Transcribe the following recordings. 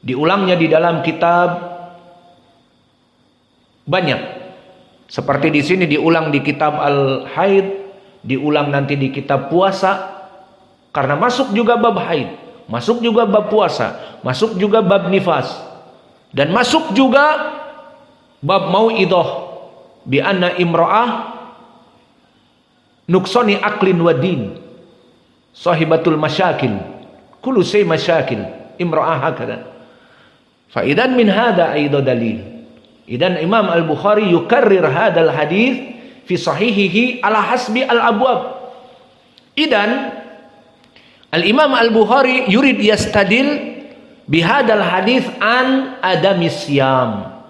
Diulangnya di dalam kitab banyak. Seperti di sini diulang di kitab Al-Haid, diulang nanti di kitab puasa. Karena masuk juga bab haid, masuk juga bab puasa, masuk juga bab nifas, dan masuk juga bab mau'idah bi anna imra'ah nuksani aklin wa din sahibatul masyakil kullu say masyakil imra'ah hakada. Fa idan min hada aidan dalil. Idan Imam Al-Bukhari yukarrir hadal hadis fi sahihihi ala hasbi al-abwab. Idan Al-Imam Al-Bukhari yurid yastadil bihadal hadis an adamis siyam.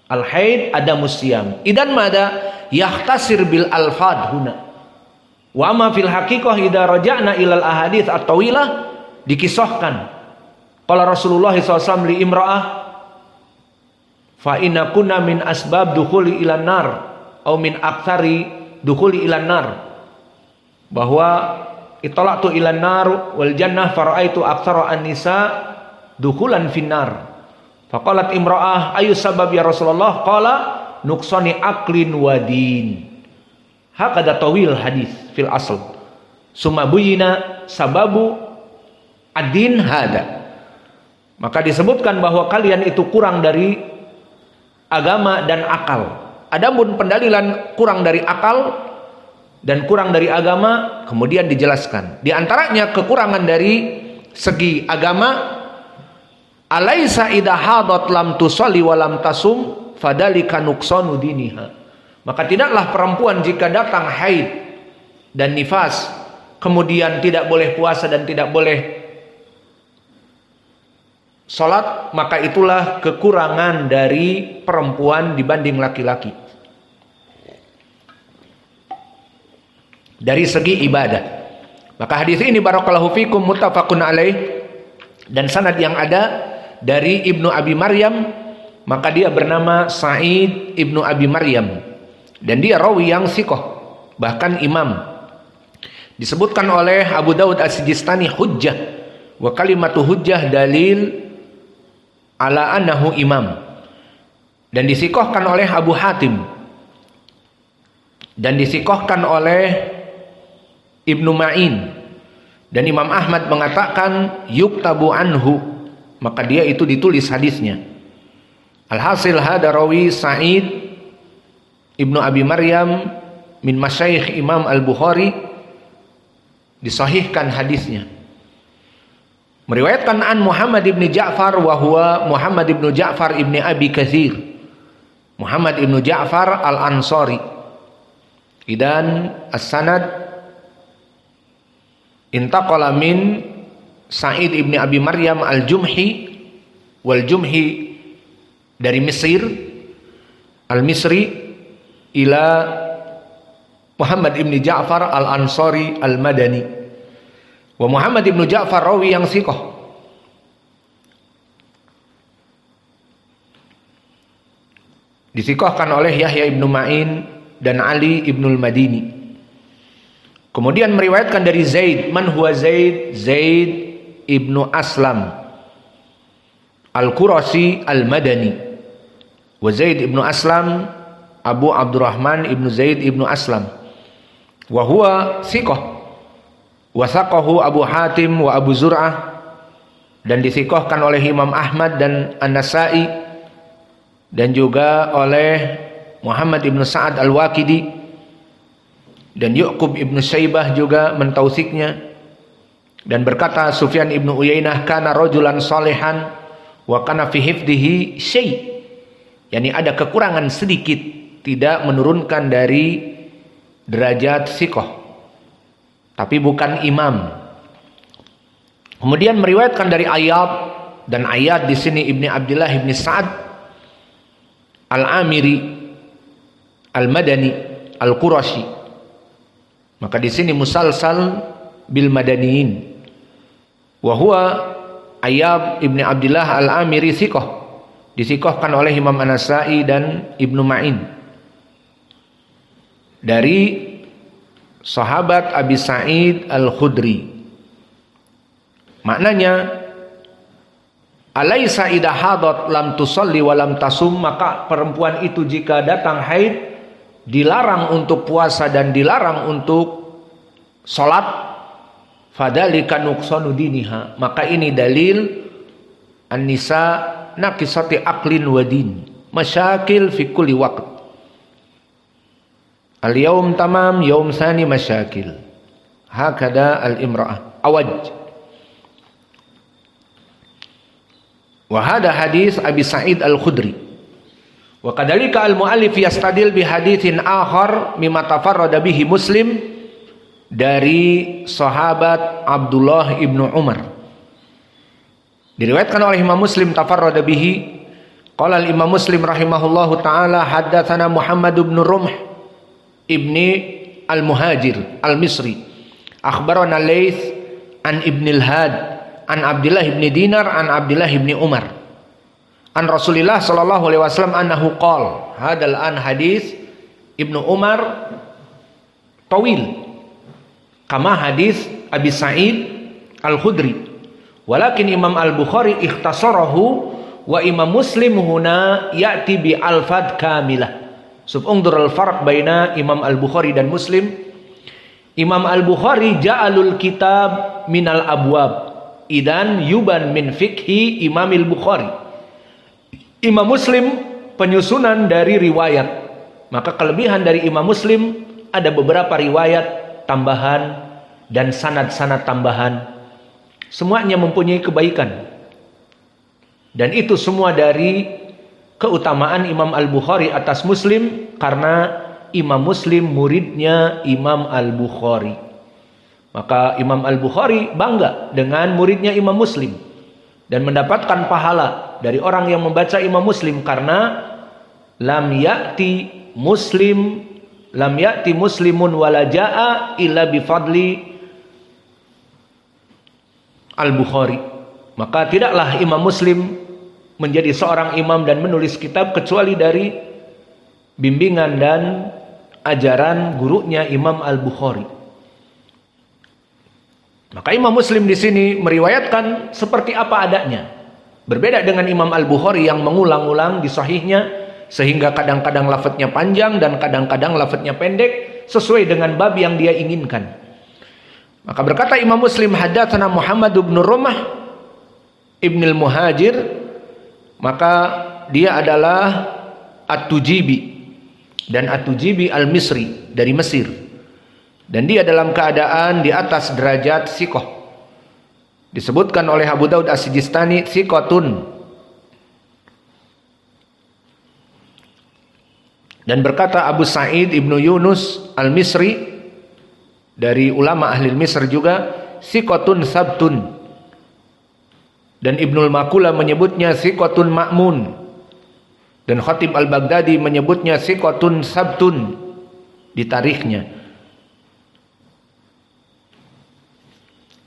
Al-haid adamus siyam. Idan mada yahtasir bil alfad huna. Wa ma fil haqiqah idza raja'na ilal ahadits at-tawilah, dikisahkan qala Rasulullah SAW li imra'ah fa inna kunna min asbab dukhuli ilan nar atau min aktsari dukhuli ilan nar, bahwa itala'tu ilan nar wal jannah fara'aitu aktsara an-nisa dukhulan finnar. Faqalat imra'ah ayu sabab ya Rasulullah? Qala nuqsani aklin wa din. Hakada tawil hadis fil asl. Summa buyina sababu ad-din hada. Maka disebutkan bahwa kalian itu kurang dari agama dan akal. Adapun pendalilan kurang dari akal dan kurang dari agama kemudian dijelaskan. Di antaranya kekurangan dari segi agama, alaisa idha hadat lam tusalli wa lam tasum fadalika nuqsanu diniha. Maka tidaklah perempuan jika datang haid dan nifas kemudian tidak boleh puasa dan tidak boleh salat, maka itulah kekurangan dari perempuan dibanding laki-laki dari segi ibadah. Maka hadis ini barakallahu fikum muttafaqun alaih, dan sanad yang ada dari Ibnu Abi Maryam, maka dia bernama Sa'id Ibnu Abi Maryam dan dia rawi yang thiqah, bahkan imam. Disebutkan oleh Abu Daud As-Sijistani hujjah, wa kalimatu hujjah dalil ala annahu imam, dan disikohkan oleh Abu Hatim dan disikohkan oleh Ibnu Ma'in, dan Imam Ahmad mengatakan yuktabu anhu, maka dia itu ditulis hadisnya. Alhasil hada rawi Sa'id Ibnu Abi Maryam min masyayikh Imam Al-Bukhari, disahihkan hadisnya. Meriwayatkan an Muhammad ibn Ja'far wa huwa Muhammad ibn Ja'far ibn Abi Katsir, Muhammad ibn Ja'far al-Ansari. Idan as-sanad intaqala min Sa'id ibn Abi Maryam al-Jumhi, wal Jumhi dari Mesir, al-Misri, ila Muhammad ibn Ja'far al-Ansari al-Madani. Wa Muhammad ibn Ja'far rawi yang thiqah. Disikohkan oleh Yahya ibnu Ma'in dan Ali ibnul Madini. Kemudian meriwayatkan dari Zaid. Man huwa Zaid? Zaid ibnu Aslam Al-Qurasi Al-Madani. Wa Zaid ibnu Aslam Abu Abdurrahman ibnu Zaid ibnu Aslam. Wa huwa thiqah. Wasaqahu Abu Hatim wa Abu Zur'ah, dan disikohkan oleh Imam Ahmad dan An-Nasai, dan juga oleh Muhammad ibn Sa'ad Al-Waqidi, dan Ya'qub ibn Syaibah juga mentausiknya. Dan berkata Sufyan ibn Uyainah, kana rajulan salihan wa kana fi hifdhihi syai', yakni ada kekurangan sedikit, tidak menurunkan dari derajat thiqah, tapi bukan imam. Kemudian meriwayatkan dari Ayyad, dan Ayyad di sini Ibni Abdullah Ibni Sa'ad Al-Amiri Al-Madani Al-Qurashi. Maka di sini musalsal bil madaniyin. Wa huwa Ayyad Ibni Abdullah Al-Amiri thiqah, disikohkan oleh Imam An-Nasai dan Ibnu Ma'in dari sahabat Abi Sa'id Al-Khudri. Maknanya Alaisa idha hadat lam tusalli wa lam tasum, maka perempuan itu jika datang haid dilarang untuk puasa dan dilarang untuk salat, fadhalika nuqsanu diniha, maka ini dalil an-nisa naqisati aqlin wa din, masyakil fi kulli waqt. Al-yawm tamam, yawm sani masyakil. Hakada al-imra'ah awaj. Wa hada hadis Abi Sa'id Al-Khudri. Wa kadhalika al-muallif yastadil bi haditsin akhar mimma tafarrada bihi Muslim dari sahabat Abdullah ibnu Umar. Diriwayatkan oleh Imam Muslim tafarrada bihi. Qala al-Imam Muslim rahimahullahu taala haddatsana Muhammad ibn Rumh ibni al-Muhajir al-Misri akhbarana Laits an Ibn al-Had an Abdullah ibn Dinar an Abdullah ibn Umar an Rasulillah sallallahu alaihi wasallam annahu qala, hadal an hadis Ibnu Umar tawil kama hadis Abi Sa'id Al-Khudri, walakin Imam Al-Bukhari ikhtasarahu wa Imam Muslim huna ya'ti bi al-fad kamilah. Sub'ungdur al-farq baina Imam Al-Bukhari dan Muslim. Imam Al-Bukhari ja'alul kitab minal abwab idan yuban min fikhi Imam Al-Bukhari. Imam Muslim penyusunan dari riwayat, maka kelebihan dari Imam Muslim ada beberapa riwayat tambahan dan sanad-sanad tambahan, semuanya mempunyai kebaikan, dan itu semua dari keutamaan Imam Al-Bukhari atas Muslim, karena Imam Muslim muridnya Imam Al-Bukhari. Maka Imam Al-Bukhari bangga dengan muridnya Imam Muslim dan mendapatkan pahala dari orang yang membaca Imam Muslim, karena lam ya'ti muslimun wala ja'a illa bifadli Al-Bukhari. Maka tidaklah Imam Muslim menjadi seorang imam dan menulis kitab kecuali dari bimbingan dan ajaran gurunya Imam Al-Bukhari. Maka Imam Muslim di sini meriwayatkan seperti apa adanya. Berbeda dengan Imam Al-Bukhari yang mengulang-ulang di sahihnya, sehingga kadang-kadang lafadznya panjang dan kadang-kadang lafadznya pendek sesuai dengan bab yang dia inginkan. Maka berkata Imam Muslim, haddatsana Muhammad ibn Rumah ibn al-Muhajir, maka dia adalah At-Tujibi, dan At-Tujibi Al-Misri dari Mesir, dan dia dalam keadaan di atas derajat siqah. Disebutkan oleh Abu Daud As-Sijistani siqatun. Dan berkata Abu Sa'id ibnu Yunus Al-Misri dari ulama ahli Misr juga, siqatun sabtun. Dan Ibnul Makula menyebutnya siqatun ma'mun, dan Khatib Al-Baghdadi menyebutnya siqatun sabtun di tarikhnya.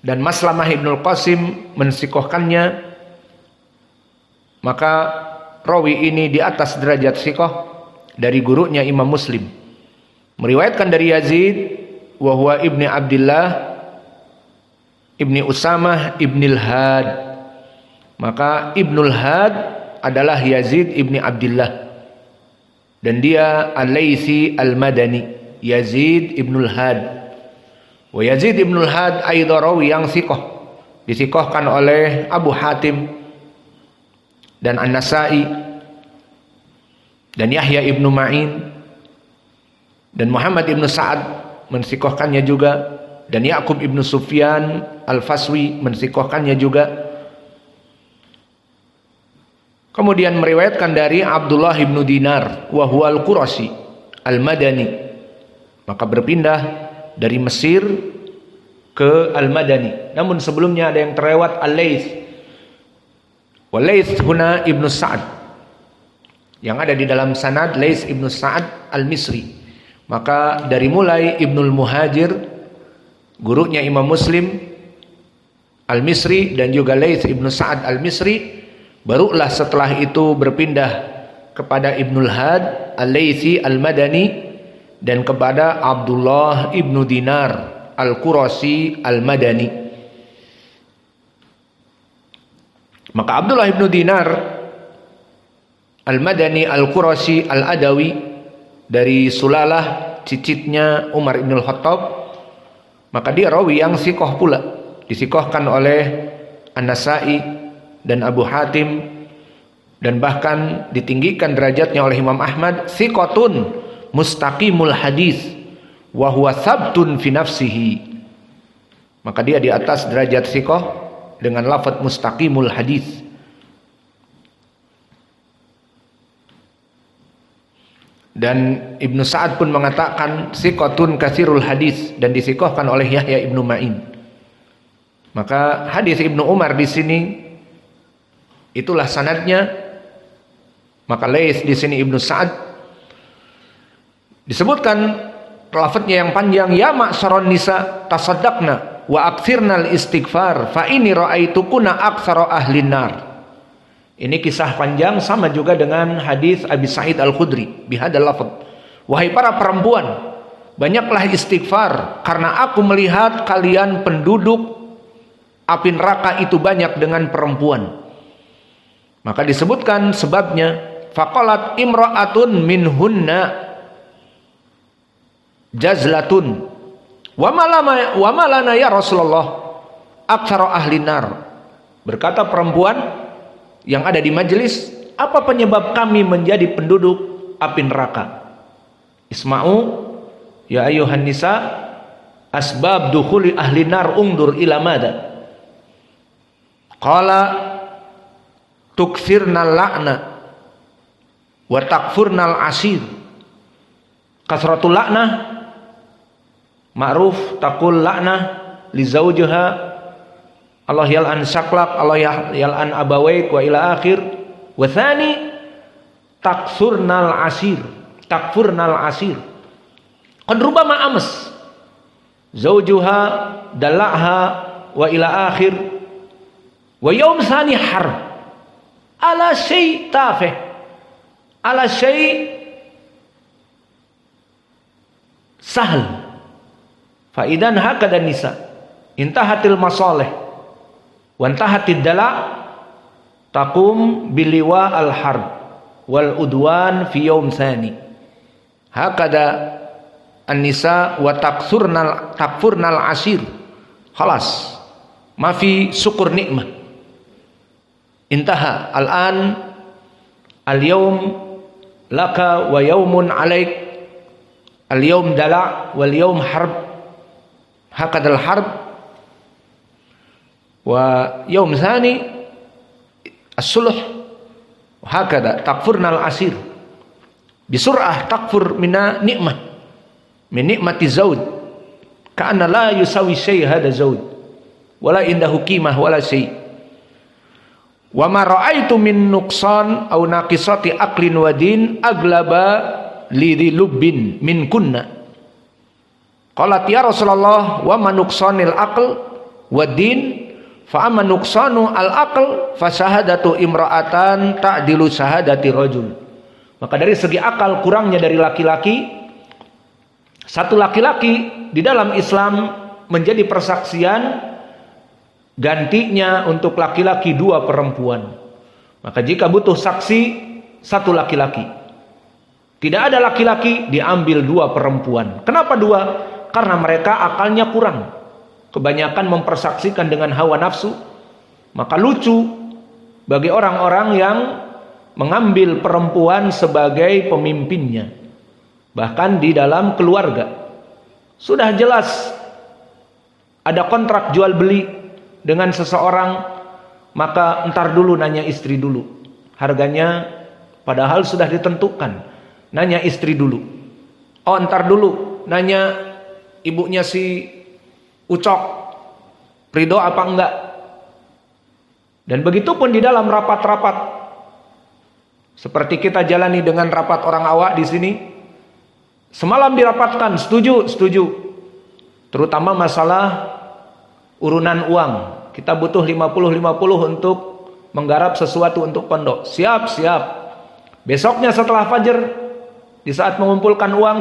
Dan Maslamah Ibnul Qasim mensikohkannya. Maka rawi ini di atas derajat siqah dari gurunya Imam Muslim. Meriwayatkan dari Yazid wa huwa ibni Abdullah ibni Usamah ibnil Had. Maka Ibnul Had adalah Yazid ibni Abdullah, dan dia Al-Laitsi Al-Madani, Yazid ibnul Had. Wa Yazid ibnul Had aidha rawi yang siqah, disikohkan oleh Abu Hatim dan An-Nasai dan Yahya ibnu Ma'in dan Muhammad ibnu Sa'ad mensikohkannya juga, dan Ya'qub ibnu Sufyan Al-Faswi mensikohkannya juga. Kemudian meriwayatkan dari Abdullah ibnu Dinar wa huwa al-Qurashi al-Madani, maka berpindah dari Mesir ke Al-Madani. Namun sebelumnya ada yang terlewat Al-Laits. Wa Laits huna ibnu Sa'ad, yang ada di dalam sanad Laits ibnu Sa'ad Al-Misri. Maka dari mulai Ibnul Muhajir, gurunya Imam Muslim Al-Misri, dan juga Laits ibnu Sa'ad Al-Misri, barulah setelah itu berpindah kepada Ibnul Had Al-Laitsi Al-Madani dan kepada Abdullah ibnu Dinar Al-Qurashi Al-Madani. Maka Abdullah ibnu Dinar Al-Madani Al-Qurashi Al-Adawi dari Sulalah, cicitnya Umar ibn Al-Khattab, maka dia rawi yang sikoh pula, disikohkan oleh An-Nasai dan Abu Hatim, dan bahkan ditinggikan derajatnya oleh Imam Ahmad, siqatun mustaqimul hadis wa huwa sabtun fi nafsihi. Maka dia di atas derajat sikoh dengan lafaz mustaqimul hadis. Dan Ibnu Sa'ad pun mengatakan siqatun katsirul hadis, dan disikohkan oleh Yahya ibnu Ma'in. Maka hadis Ibnu Umar di sini itulah sanadnya. Maka Lais di sini Ibnu Sa'ad disebutkan lafadznya yang panjang, ya ma'syaron nisa tasaddaqna wa aktsirnal istighfar fa inni ra'aitukuna aktsara ahlin nar. Ini kisah panjang, sama juga dengan hadis Abi Sa'id Al-Khudri bihadzal lafadz. Wahai para perempuan, banyaklah istighfar karena aku melihat kalian penduduk api neraka itu banyak dengan perempuan. Maka disebutkan sebabnya, faqalat imra'atun minhunna jazlatun wa malana ya Rasulullah aktsara ahli nar. Berkata perempuan yang ada di majelis, apa penyebab kami menjadi penduduk api neraka? Isma'u ya ayuhan nisa asbab dukhuli ahli nar ungdur ila mada. Qala tukthirnal la'na wa takfurnal asir. Kasratul la'nah ma'ruf, taqul la'nah li zawjiha, Allah yal'an syaklak, Allah yal'an abawaik wa ila akhir. Wa thani takfurnal asir, takfurnal asir. Qad rubama amas zawjuha dala'ha wa ila akhir. Wa yawm thani harb ala syai' tafih, ala syai' sahl. Fa idan hakada nisa intahatil masalih wa intahatid dala' taqum biliwa al harb wal udwan fi yawm thani. Hakada an-nisa wa takfurnal asir. Khalas, ma fi syukur nikmah. Intaha al-an al-yawm laka wa yawmun alaik, al-yawm dala' wal yawm harb. Hakadal harb wa yawm thani as-sulh. Hakada takfurnal asir bisur'ah takfur mina nikmah min nikmati zawj ka'anna la yusawi syai' hada zawj wala indahu qimah wala syai'. Wa ma ra'aitu min nuqsan aw naqisati aqlin wa din aglaba li lubbin min kunna. Qalat ya Rasulullah wa ma nuqsanil aql wa din fa amma nuqsanu al aql fa syahadatu imra'atan ta'dilu syahadati rajul. Maka dari segi akal kurangnya dari laki-laki, satu laki-laki di dalam Islam menjadi persaksian, gantinya untuk laki-laki dua perempuan. Maka jika butuh saksi satu laki-laki, tidak ada laki-laki, diambil dua perempuan. Kenapa dua? Karena mereka akalnya kurang, kebanyakan mempersaksikan dengan hawa nafsu. Maka lucu bagi orang-orang yang mengambil perempuan sebagai pemimpinnya, bahkan di dalam keluarga. Sudah jelas ada kontrak jual beli dengan seseorang, maka entar dulu nanya istri dulu harganya, padahal sudah ditentukan. Nanya istri dulu. Oh, entar dulu nanya ibunya si Ucok ridho apa enggak. Dan begitu pun di dalam rapat-rapat seperti kita jalani dengan rapat orang awak di sini. Semalam dirapatkan, setuju, setuju. Terutama masalah urunan uang. Kita butuh 50-50 untuk menggarap sesuatu untuk pondok. Siap, siap. Besoknya setelah fajar, di saat mengumpulkan uang,